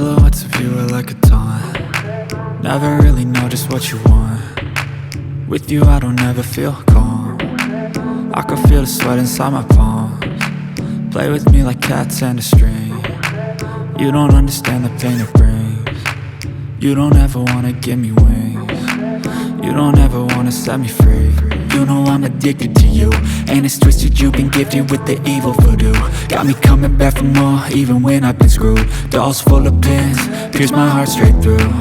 Silhouettes of you are like a taunt. Never really know just what you want. With you I don't ever feel calm. I can feel the sweat inside my palms. Play with me like cats and a string. You don't understand the pain it brings. You don't ever wanna give me wings. You don't ever wanna set me free. You know I'm addicted to you, and it's twisted, you've been gifted with the evil voodoo. Got me coming back for more, even when I've been screwed. Dolls full of pins, pierce my heart straight through.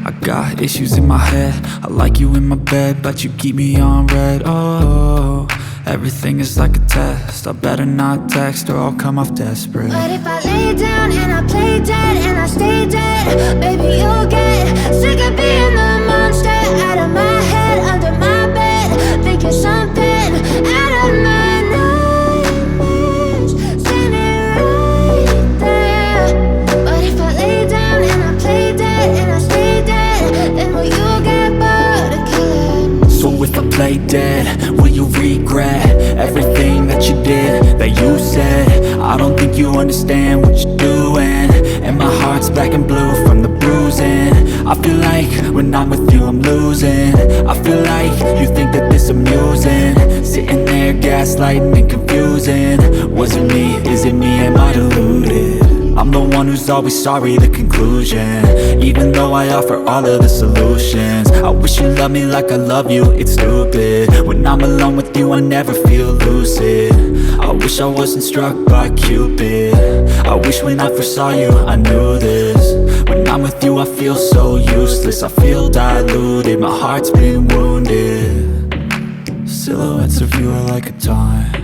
I got issues in my head, I like you in my bed, but you keep me on red. Oh, everything is like a test, I better not text or I'll come off desperate. But if I lay down and I play dead and I stay dead, baby you'll get sick of being the monster out of my head, under my bed, thinking something out of my nightmares, standing right there. But if I lay down and I play dead and I stay dead, then will you get bored of killing me? So if I play dead, will you regret everything that you did, that you said? I don't think you understand what you're doing, and my heart's black and blue from the bruising. I feel like when I'm with you I'm losing. I feel like you think that this amusing, sitting there gaslighting and confusing. Was it me? Is it me? Am I deluded? I'm the one who's always sorry, the conclusion, even though I offer all of the solutions. I wish you loved me like I love you, it's stupid. When I'm alone with you I never feel lucid. I wish I wasn't struck by Cupid. I wish when I first saw you I knew this. When I'm with you I feel so useless, I feel diluted, my heart's been wounded. Silhouettes of you are like a taunt.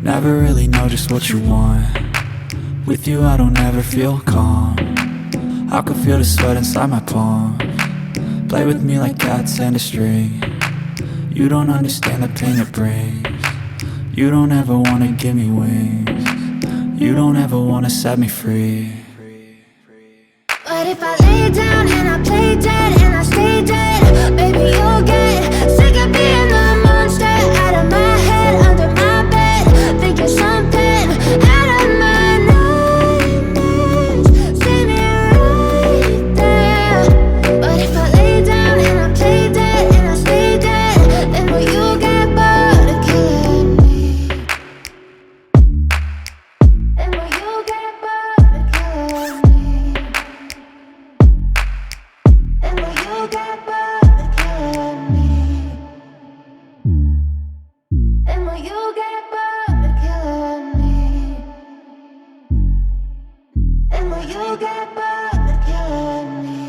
Never really know just what you want. With you I don't ever feel calm. I can feel the sweat inside my palms. Play with me like cats and a string. You don't understand the pain it brings. You don't ever wanna give me wings. You don't ever wanna set me free. But if I lay down and I play dead and I stay dead, baby you'll get sick of being the monster out of my head, under my bed, thinking something out of my nightmares, standing right there. But if I lay down and I play dead and I stay dead, then will you get bored of killing me? Then will you get bored of killing me? And will you get bored of killing me? And will you get bored of killing me? And will you get bored of killing me?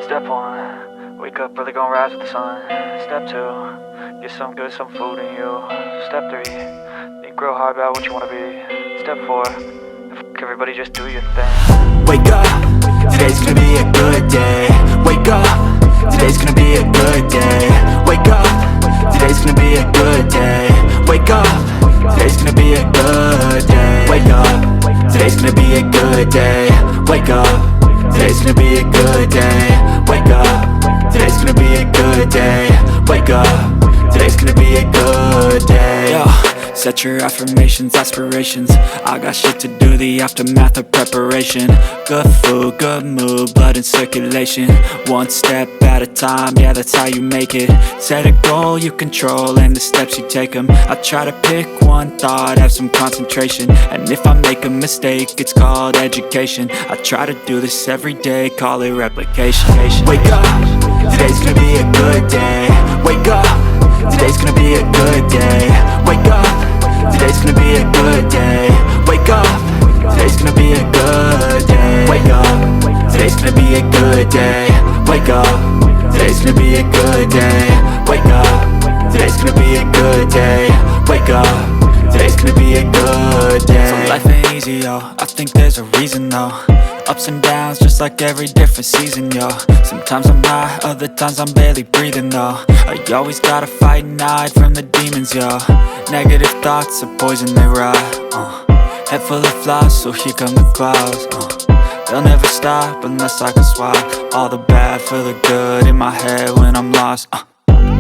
Step 1, wake up early, gon' rise with the sun. Step 2, get some good, some food in you. Step 3, think real hard about what you wanna be. Step 4, everybody just do your thing. Wake up, today's gonna be a good day. Wake up, today's gonna be a good day. Wake up, today's gonna be a good day. Wake up, today's gonna be a good day. Wake up, today's gonna be a good day. Wake up, today's gonna be a good day. Wake up, today's gonna be a good day. Wake up, today's gonna be a good day. Yo. Set your affirmations, aspirations. I got shit to do, the aftermath of preparation. Good food, good mood, blood in circulation. One step at a time, yeah, that's how you make it. Set a goal you control and the steps you take them. I try to pick one thought, have some concentration. And if I make a mistake, it's called education. I try to do this every day, call it replication. Wake up, today's gonna be a good day. Wake up, today's gonna be a good day. Wake up, today's gonna be a good day. Wake up, today's gonna be a good day. Wake up, today's gonna be a good day. Wake up, today's gonna be a good day. Wake up, today's gonna be a good day. Wake up, today's gonna be a good day. So life ain't easy, yo, I think there's a reason though. Ups and downs, just like every different season, yo. Sometimes I'm high, other times I'm barely breathing, though. I always gotta fight and hide from the demons, yo. Negative thoughts are poison, they rot. Head full of flies, so here come the clouds. They'll never stop unless I can swap all the bad for the good in my head when I'm lost.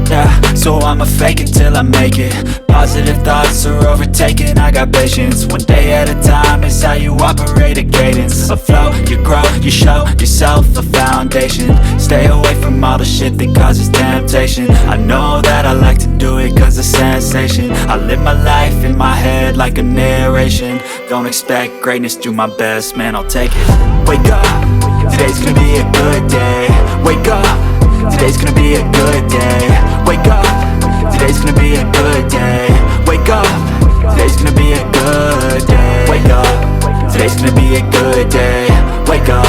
Yeah, so I'ma fake it till I make it. Positive thoughts are overtaken, I got patience. One day at a time is how you operate a cadence. A flow, you grow, you show yourself a foundation. Stay away from all the shit that causes temptation. I know that I like to do it cause it's sensation. I live my life in my head like a narration. Don't expect greatness, do my best, man, I'll take it. Wake up, today's gonna be a good day. Wake up, today's gonna be a good day. Wake up, today's gonna be a good day. Wake up, today's gonna be a good day. Wake up, today's gonna be a good day. Wake up,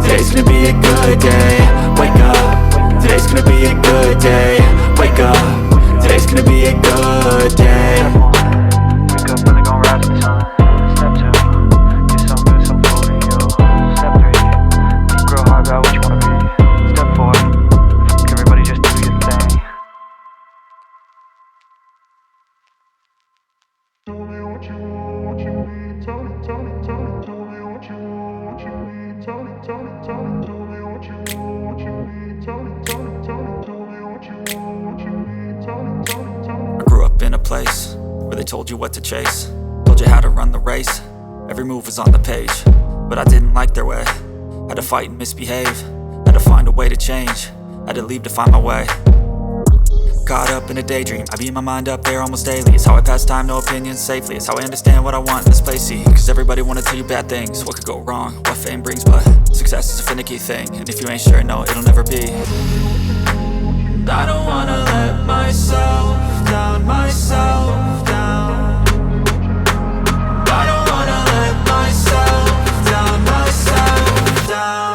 today's gonna be a good day. Wake up, today's gonna be a good day. Wake up, today's gonna be a good day. Wake up, really gon' rise with the sun. Step 2, get some good, some food in you. Step 3, think real hard about what you wanna be. Step 4, everybody just do your thing. Tell me what you want, what you need. Tell me, tell me, tell me. Tell me what you want, what you need. Tell me, tell me, tell me. Tell me what you want, what you need. Tell me, tell me, tell me. Tell me what you want, what you need. Tell me, tell me, tell me. I grew up in a place where they told you what to chase, told you how to run the race. Every move was on the page, but I didn't like their way. Had to fight and misbehave, had to find a way to change, had to leave to find my way. Caught up in a daydream, I beat my mind up there almost daily. It's how I pass time, no opinions safely. It's how I understand what I want in this place, see. Cause everybody wanna tell you bad things, what could go wrong, what fame brings. But success is a finicky thing, and if you ain't sure, no, it'll never be. I don't wanna let myself down, myself down. I don't wanna let myself down, myself down.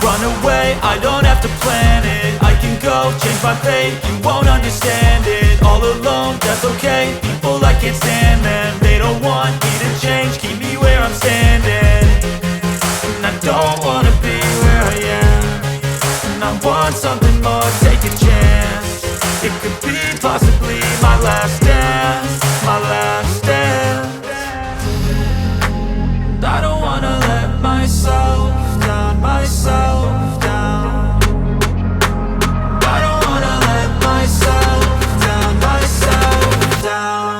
Run away, I don't have to plan it. I can go, change my fate, you won't understand it. All alone, that's okay, people I can't stand them. They don't want me to change, keep me where I'm standing. And I don't wanna be where I am, and I want something more, take a chance. It could be possibly my last dance, my last dance. I don't wanna let myself down, myself down. I don't wanna let myself down, myself down.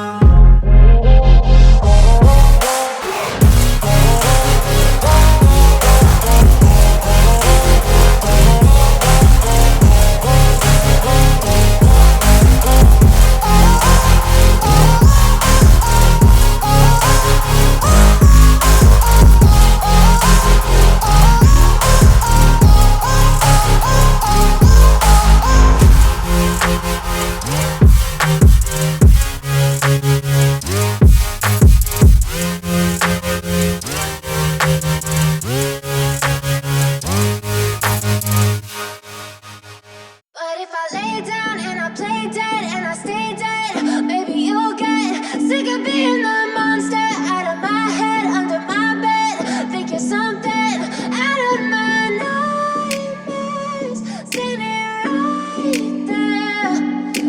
But if I lay down and I play dead and I stay dead, maybe you'll get sick of being the monster out of my head, under my bed, thinking something out of my nightmares, standing right there.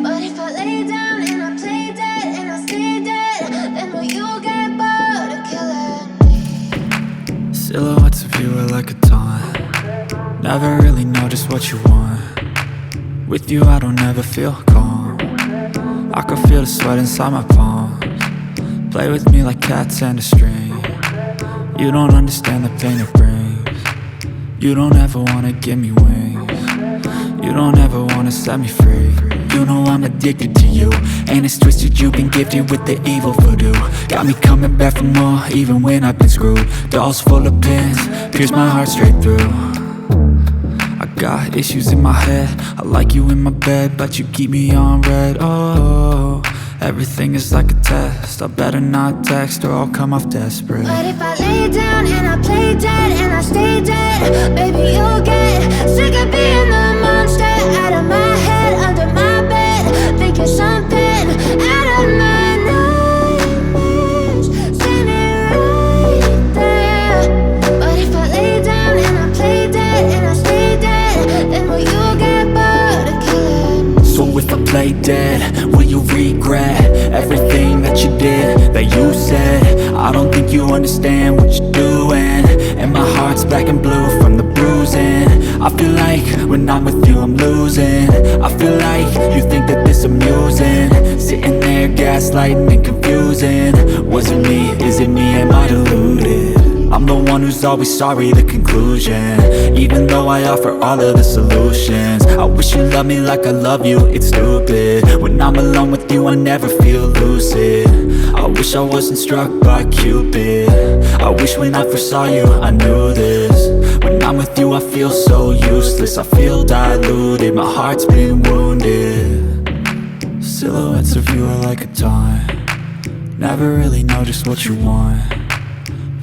But if I lay down and I play dead and I stay dead, then will you get bored of killing me? Silhouettes of you are like a taunt. Never really know just what you want. With you I don't ever feel calm. I can feel the sweat inside my palms. Play with me like cats and a string. You don't understand the pain it brings. You don't ever wanna give me wings. You don't ever wanna set me free. You know I'm addicted to you, and it's twisted, you've been gifted with the evil voodoo. Got me coming back for more, even when I've been screwed. Dolls full of pins, pierce my heart straight through. I got issues in my head, I like you in my bed, but you keep me on red. Oh, everything is like a test. I better not text or I'll come off desperate. But if I lay down and I play dead and I stay dead, baby you'll get sick of being the monster out of my head, under my bed, thinking something out of my nightmares. understand what you're doing, and my heart's black and blue from the bruising. I feel like when I'm with you I'm losing. I feel like you think that this amusing, sitting there gaslighting and confusing. Was it me? Is it me? Am I deluded? I'm the one who's always sorry, the conclusion, even though I offer all of the solutions. I wish you loved me like I love you, it's stupid. When I'm alone with you I never feel lucid. I wish I wasn't struck by Cupid. I wish when I first saw you I knew this. When I'm with you I feel so useless, I feel diluted, my heart's been wounded. Silhouettes of you are like a taunt, never really know just what you want.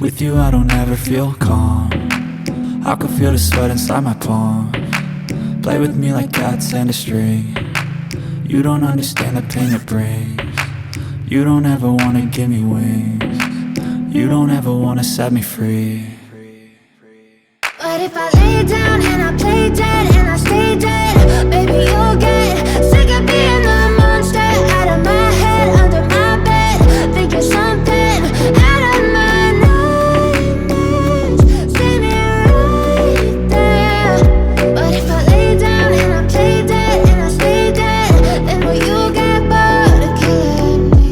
With you I don't ever feel calm, I can feel the sweat inside my palms. Play with me like cats and a string. You don't understand the pain it brings. You don't ever wanna give me wings. You don't ever wanna set me free. But if I lay down and I play dead and I stay dead, baby you'll get sick of being the monster out of my head, under my bed. Think you're something out of my nightmares. See me right there. But if I lay down and I play dead and I stay dead, then will you get bored of killing me?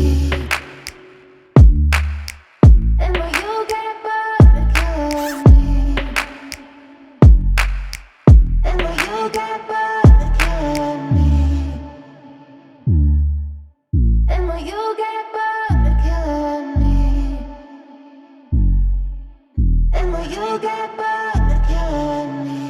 Then will you get bored of killing me? Then will you get bored of killing me? Then will you get bored of killing me? Then will you get bored of killing me?